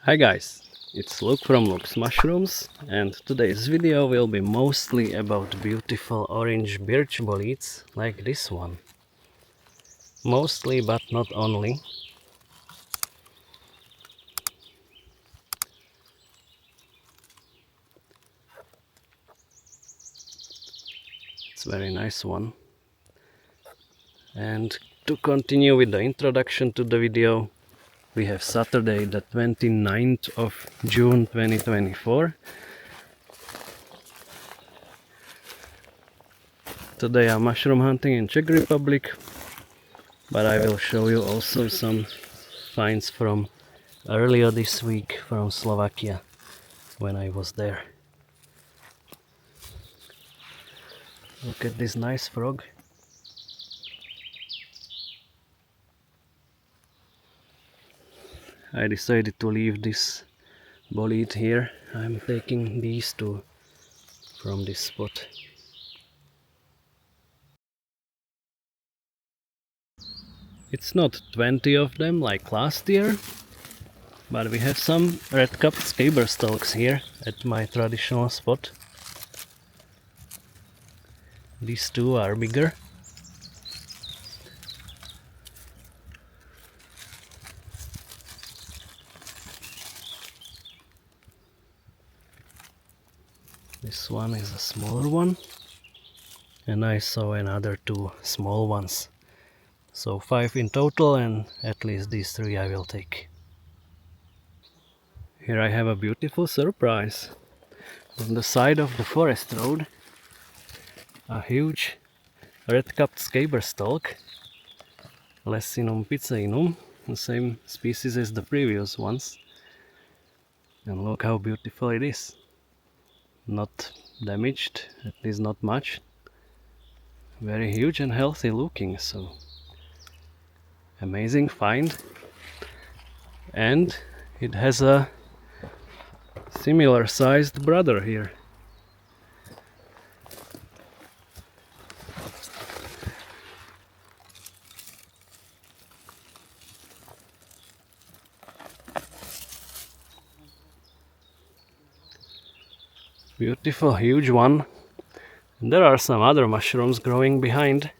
Hi guys, it's Luke from Luke's Mushrooms, and today's video will be mostly about beautiful orange birch boletes like this one. Mostly, but not only. It's a very nice one. And to continue with the introduction to the video, we have Saturday the 29th of June 2024. Today I'm mushroom hunting in Czech Republic, but I will show you also some finds from earlier this week from Slovakia when I was there. Look at this nice frog. I decided to leave this bolete here. I'm taking these two from this spot. It's not 20 of them like last year, but we have some red-capped scaber stalks here at my traditional spot. These two are bigger. This one is a smaller one, and I saw another two small ones. So 5 in total, and at least these 3 I will take. Here I have a beautiful surprise. On the side of the forest road, a huge red-capped scaber stalk, Leccinum piceinum, the same species as the previous ones. And look how beautiful it is. Not damaged, at least not much. Very huge and healthy looking, so amazing find. And it has a similar sized brother here. Beautiful, huge one. And there are some other mushrooms growing behind.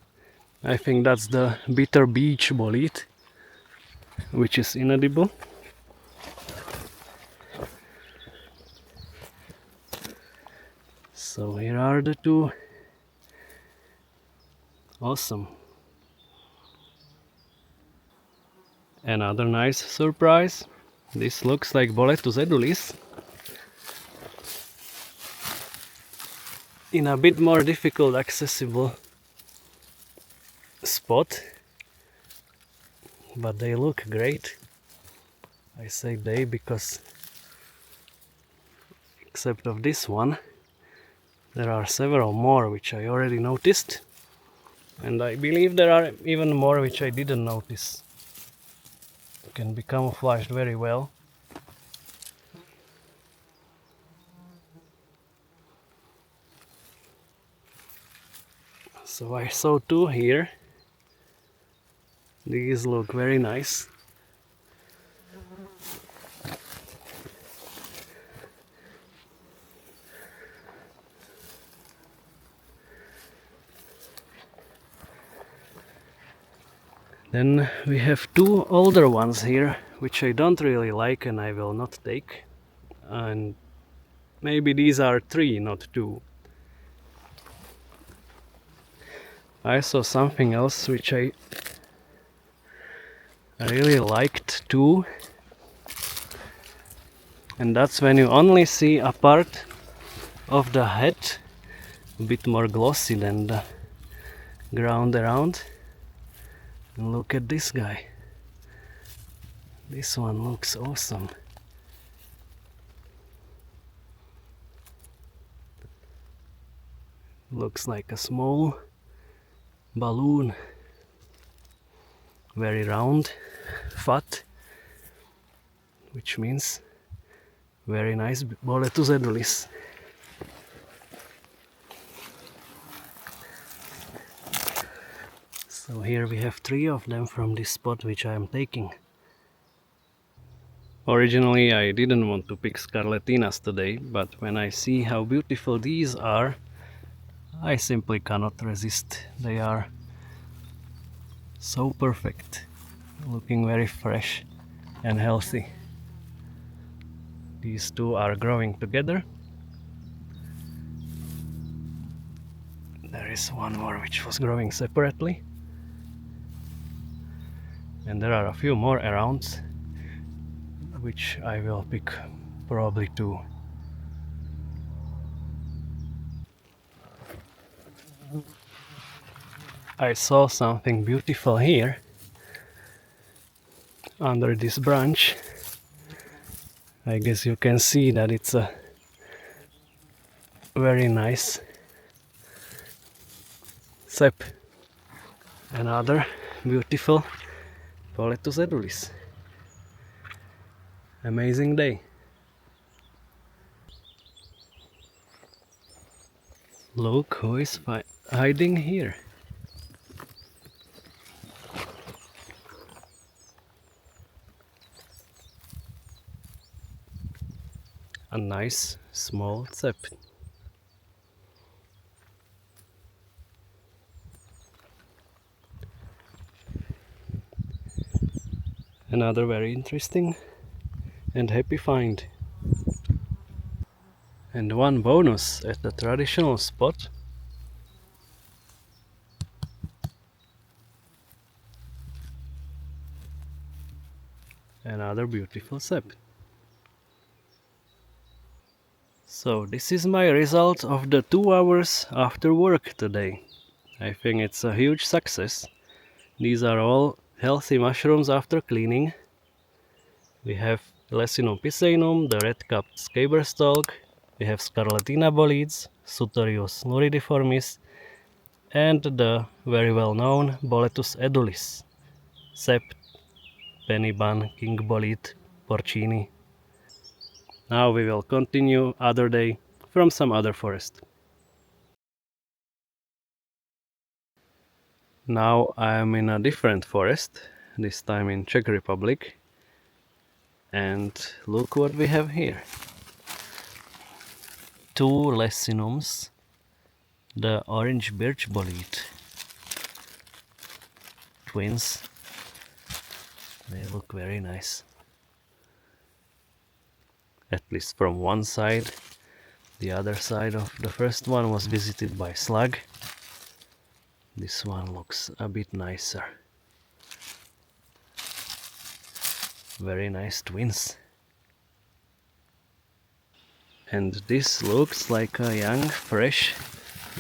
I think that's the bitter beech bolete, which is inedible. So here are the two. Awesome. Another nice surprise. This looks like Boletus edulis. In a bit more difficult accessible spot, but they look great. I say they because except of this one there are several more which I already noticed, and I believe there are even more which I didn't notice. Can be camouflaged very well. So I saw two here. These look very nice. Then we have two older ones here, which I don't really like and I will not take. And maybe these are 3, not 2. I saw something else which I really liked too. And that's when you only see a part of the head, a bit more glossy than the ground around. And look at this guy. This one looks awesome. Looks like a small balloon. Very round, fat, which means very nice Boletus edulis. So here we have 3 of them from this spot which I am taking. Originally I didn't want to pick Scarletinas today, but when I see how beautiful these are, I simply cannot resist. They are so perfect, looking very fresh and healthy. These two are growing together. There is one more which was growing separately. And there are a few more around, which I will pick probably two. I saw something beautiful here under this branch. I guess you can see that it's a very nice sap. Another beautiful Boletus edulis. Amazing day. Look who is hiding here. A nice small sap. Another very interesting and happy find. And one bonus at the traditional spot. Another beautiful sap. So this is my result of the 2 hours after work today. I think it's a huge success. These are all healthy mushrooms after cleaning. We have Leccinum piceinum, the red-capped scaber stalk. We have Scarletina boletes, Sutorius luridiformis, and the very well-known Boletus edulis, sap, pennyban, king bolete, porcini. Now we will continue other day from some other forest. Now I am in a different forest, this time in Czech Republic. And look what we have here. 2 Leccinums, the orange birch bolete. Twins. They look very nice. At least from one side. The other side of the first one was visited by slug. This one looks a bit nicer. Very nice twins. And this looks like a young, fresh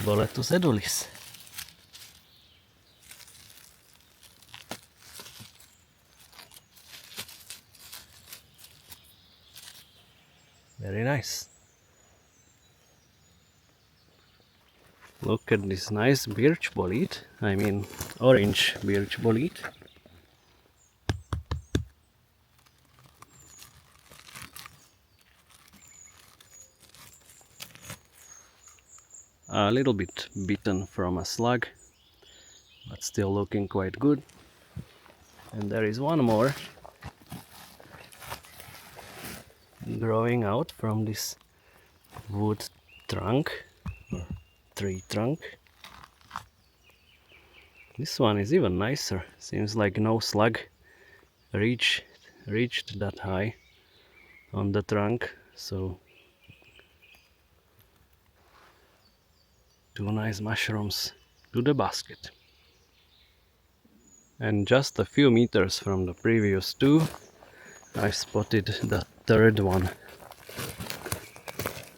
Boletus edulis. Very nice. Look at this nice birch bolete, I mean orange birch bolete. A little bit bitten from a slug, but still looking quite good. And there is one more growing out from this wood trunk, or tree trunk. This one is even nicer. Seems like no slug reached that high on the trunk, so 2 nice mushrooms to the basket. And just a few meters from the previous 2, I spotted the third one,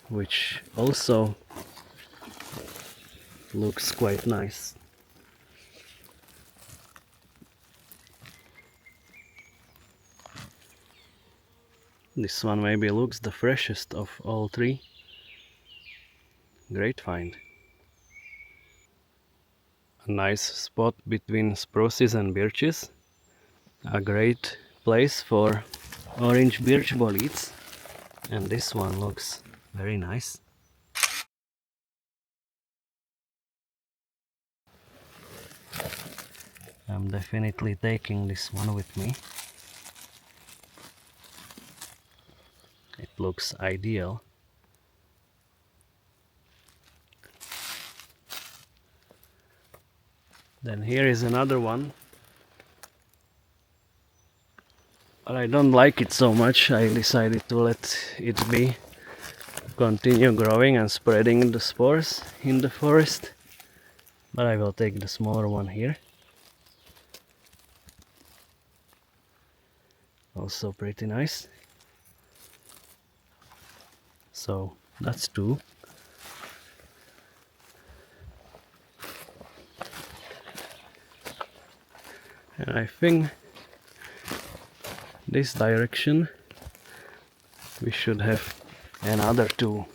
which also looks quite nice. This one maybe looks the freshest of all 3. Great find. A nice spot between spruces and birches. A great place for orange birch boletes. And this one looks very nice. I'm definitely taking this one with me. looks ideal. Then here is another one, but I don't like it so much. I decided to let it be, continue growing and spreading the spores in the forest, but I will take the smaller one here. Also pretty nice. So that's two. And I think this direction we should have another two.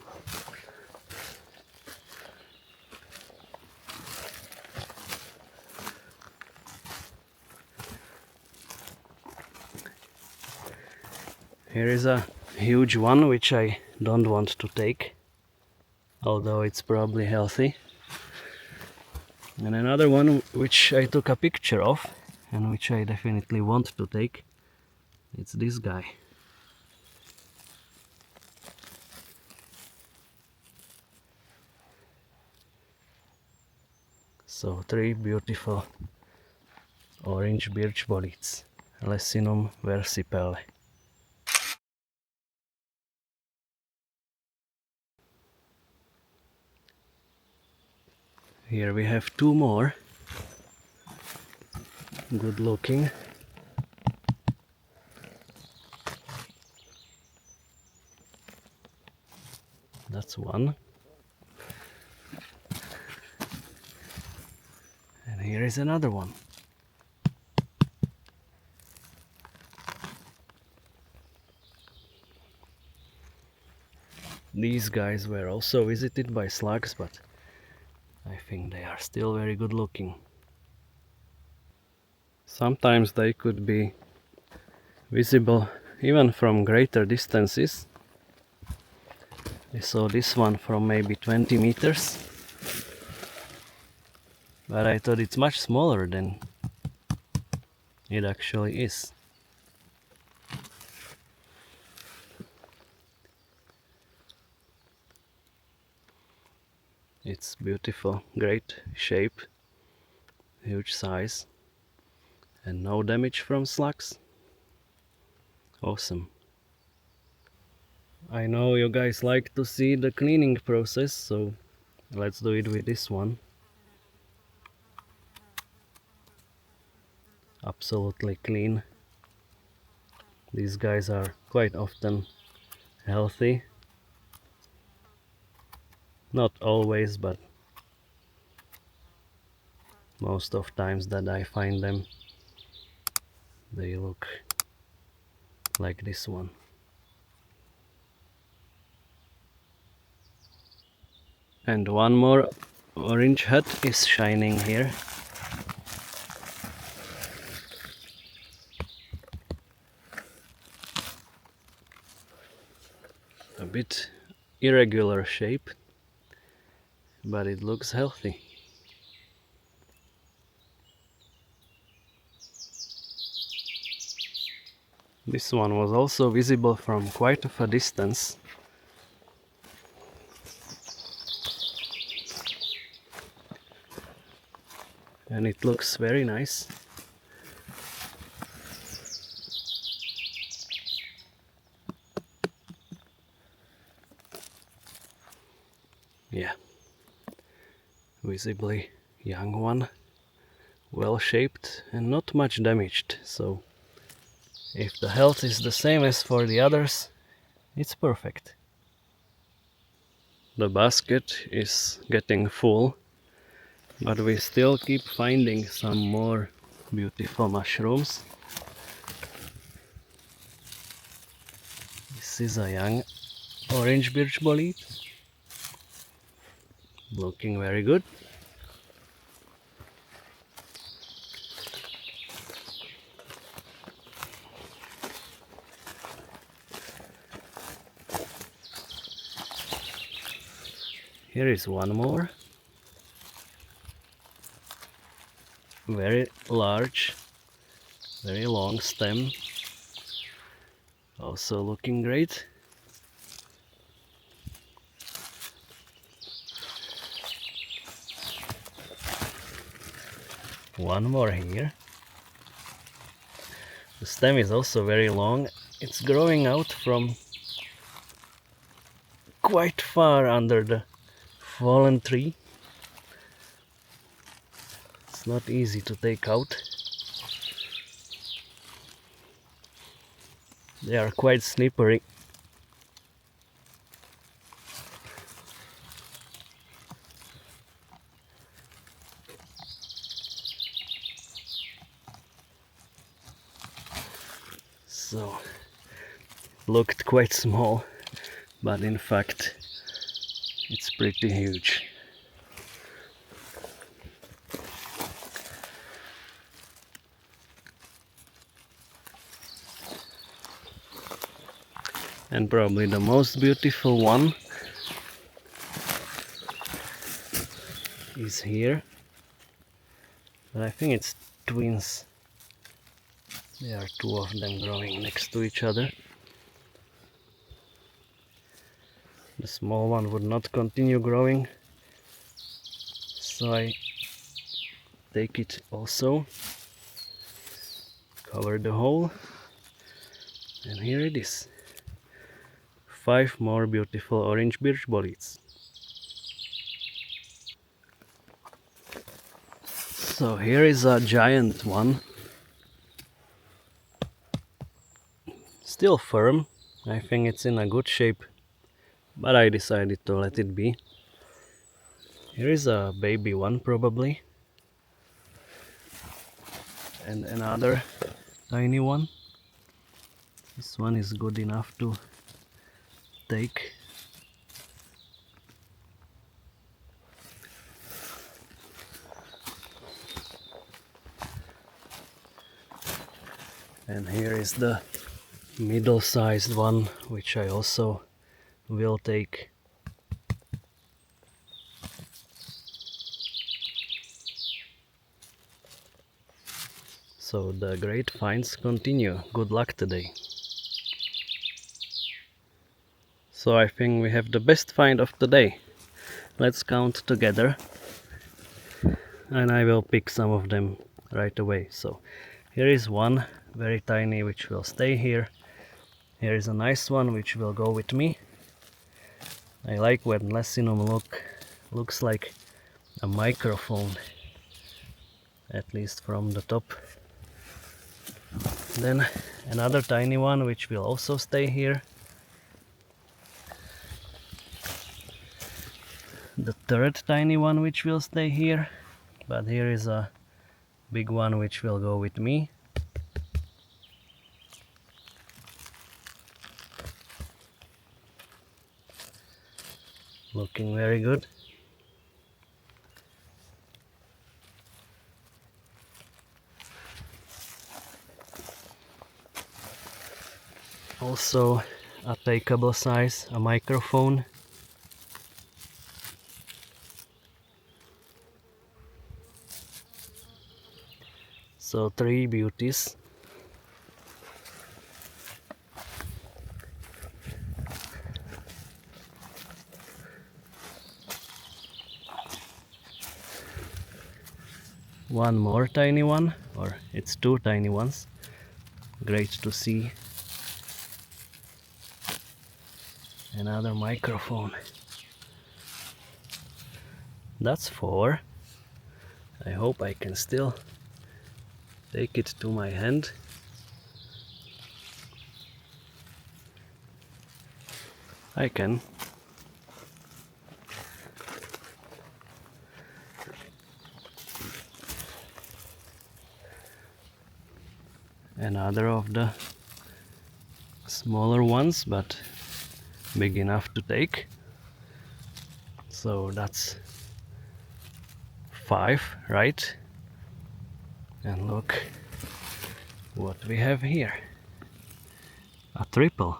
Here is a huge one which I don't want to take, although it's probably healthy. And another one which I took a picture of and which I definitely want to take, it's this guy. So three beautiful orange birch boletes, Leccinum versipelle. Here we have two more, good looking. That's one. And here is another one. These guys were also visited by slugs, but I think they are still very good looking. Sometimes they could be visible even from greater distances. I saw this one from maybe 20 meters, but I thought it's much smaller than it actually is. It's beautiful, great shape, huge size, and no damage from slugs. Awesome. I know you guys like to see the cleaning process, so let's do it with this one. Absolutely clean. These guys are quite often healthy. Not always, but most of times that I find them, they look like this one. And one more orange hut is shining here. A bit irregular shape, but it looks healthy. This one was also visible from quite of a distance. And it looks very nice. Yeah, visibly young one, well shaped and not much damaged, so if the health is the same as for the others, it's perfect. The basket is getting full, but we still keep finding some more beautiful mushrooms. This is a young orange birch bolete, looking very good. Here is one more, very large, very long stem, also looking great. One more here. The stem is also very long. It's growing out from quite far under the fallen tree. It's not easy to take out. They are quite slippery. So, looked quite small, but in fact it's pretty huge. And probably the most beautiful one is here. But I think it's twins. There are two of them growing next to each other. The small one would not continue growing, so I take it also, cover the hole, and here it is. 5 more beautiful orange birch boletes. So here is a giant one, still firm. I think it's in a good shape, but I decided to let it be. Here is a baby one probably, and another tiny one. This one is good enough to take. And here is the middle-sized one, which I also will take. So the great finds continue. Good luck today. So I think we have the best find of the day. Let's count together, and I will pick some of them right away. So here is one very tiny which will stay here. Here is a nice one which will go with me. I like when Leccinum looks like a microphone, at least from the top. Then another tiny one which will also stay here. The third tiny one which will stay here, but here is a big one which will go with me. Looking very good. Also a takeable size, a microphone. So 3 beauties. One more tiny one, or it's 2 tiny ones. Great to see. Another microphone. That's 4. I hope I can still take it to my hand. I can. Another of the smaller ones, but big enough to take. So that's 5, right? And look what we have here. A triple.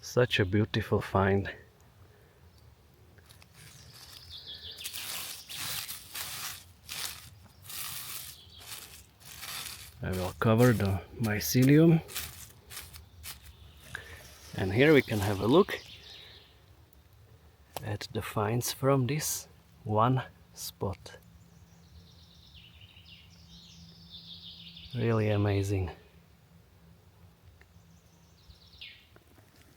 Such a beautiful find. cover the mycelium. And here we can have a look at the finds from this one spot. Really amazing.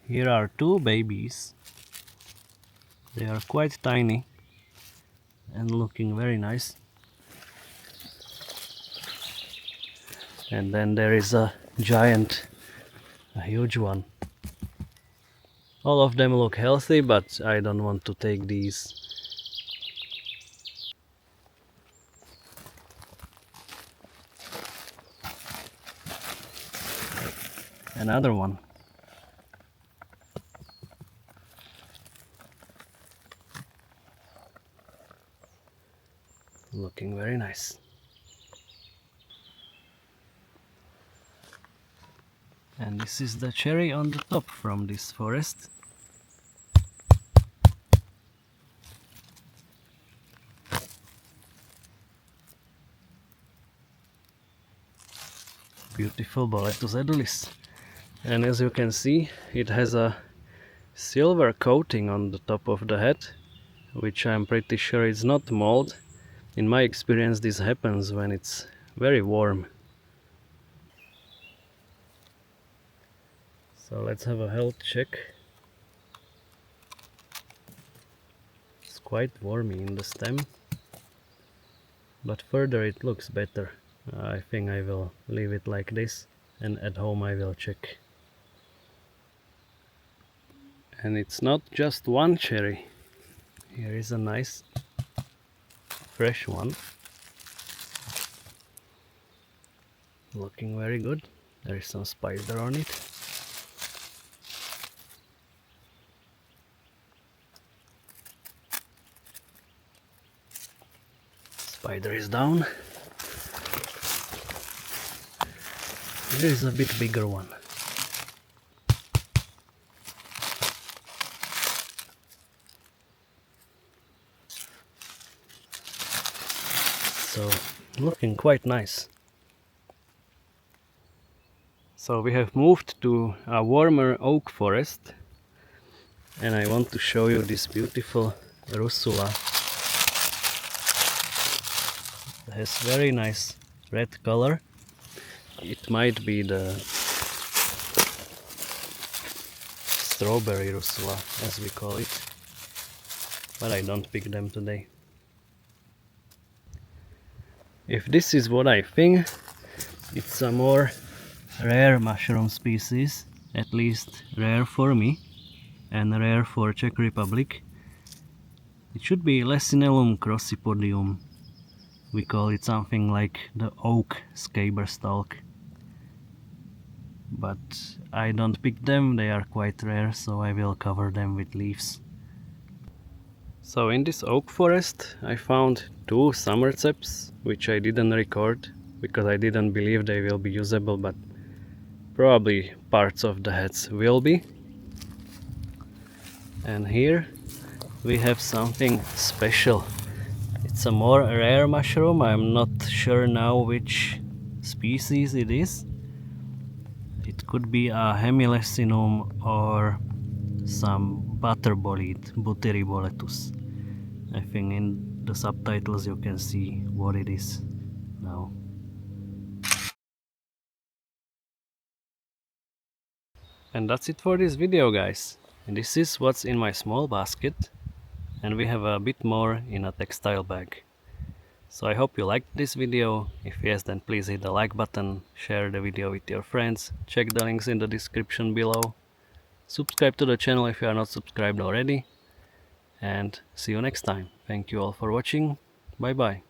Here are two babies. They are quite tiny and looking very nice. And then there is a giant, a huge one. All of them look healthy, but I don't want to take these. Another one. Looking very nice. And this is the cherry on the top from this forest. Beautiful Boletus edulis. And as you can see, it has a silver coating on the top of the head, which I'm pretty sure is not mold. In my experience, this happens when it's very warm. So let's have a health check. It's quite wormy in the stem, but further it looks better. I think I will leave it like this, and at home I will check. And it's not just one cherry. Here is a nice fresh one. Looking very good. There is some spider on it. Spider is down. There is a bit bigger one. So, looking quite nice. So we have moved to a warmer oak forest, and I want to show you this beautiful russula. It has very nice red color. It might be the strawberry russula, as we call it, but I don't pick them today. If this is what I think, it's a more rare mushroom species, at least rare for me and rare for Czech Republic. It should be Leccinum crossipodium. We call it something like the oak scaber stalk. But I don't pick them, they are quite rare, so I will cover them with leaves. So in this oak forest I found two summer ceps, which I didn't record because I didn't believe they will be usable, but probably parts of the heads will be. And here we have something special. It's a more rare mushroom. I'm not sure now which species it is. It could be a Hemilecinum or some butter bolete, Boletus. I think in the subtitles you can see what it is now. And that's it for this video, guys. And this is what's in my small basket, and we have a bit more in a textile bag. So I hope you liked this video. If yes, then please hit the like button, share the video with your friends, check the links in the description below, subscribe to the channel if you are not subscribed already, and see you next time. Thank you all for watching. Bye bye.